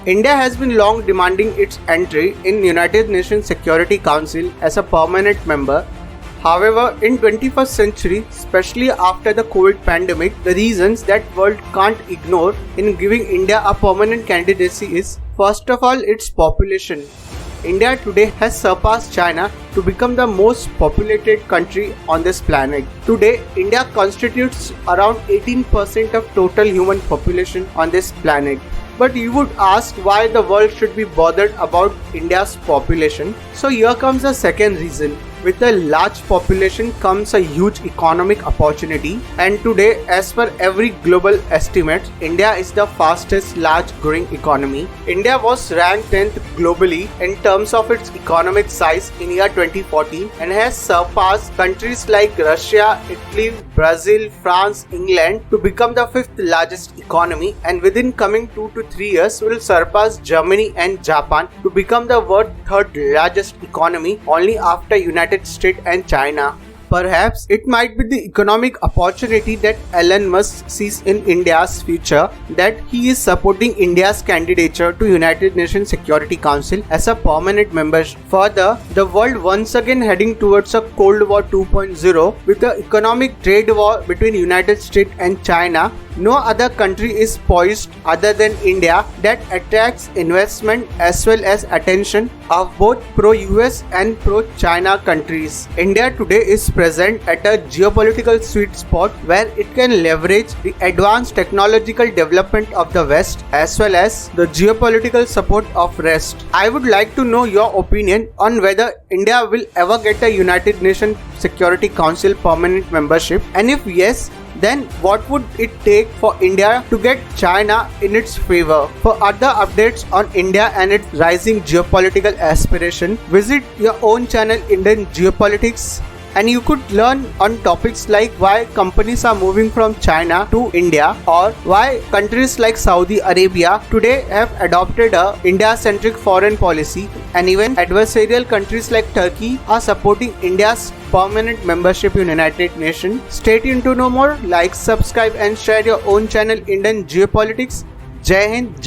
India has been long demanding its entry in United Nations Security Council as a permanent member. However, in 21st century, especially after the COVID pandemic, the reasons that world can't ignore in giving India a permanent candidacy is, first of all, its population. India today has surpassed China to become the most populated country on this planet. Today, India constitutes around 18% of total human population on this planet. But you would ask why the world should be bothered about India's population. So here comes the second reason. With a large population comes a huge economic opportunity, and today, as per every global estimate, India is the fastest large growing economy. India was ranked 10th globally in terms of its economic size in year 2014 and has surpassed countries like Russia, Italy, Brazil, France, England to become the 5th largest economy, and within coming 2 to 3 years will surpass Germany and Japan to become the world's 3rd largest economy only after United States and China. Perhaps it might be the economic opportunity that Elon Musk sees in India's future that he is supporting India's candidature to United Nations Security Council as a permanent member. Further, the world once again heading towards a Cold War 2.0 with the economic trade war between United States and China. No other country is poised other than India that attracts investment as well as attention of both pro-US and pro-China countries. India today is present at a geopolitical sweet spot where it can leverage the advanced technological development of the West as well as the geopolitical support of West. I would like to know your opinion on whether India will ever get a United Nations Security Council permanent membership, and if yes, then what would it take for India to get China in its favor? For other updates on India and its rising geopolitical aspiration, visit your own channel Indian Geopolitics, and you could learn on topics like why companies are moving from China to India, or why countries like Saudi Arabia today have adopted a India-centric foreign policy, and even adversarial countries like Turkey are supporting India's permanent membership in United Nations. Stay tuned to know more. Like, subscribe and share your own channel Indian Geopolitics. Jai Hind.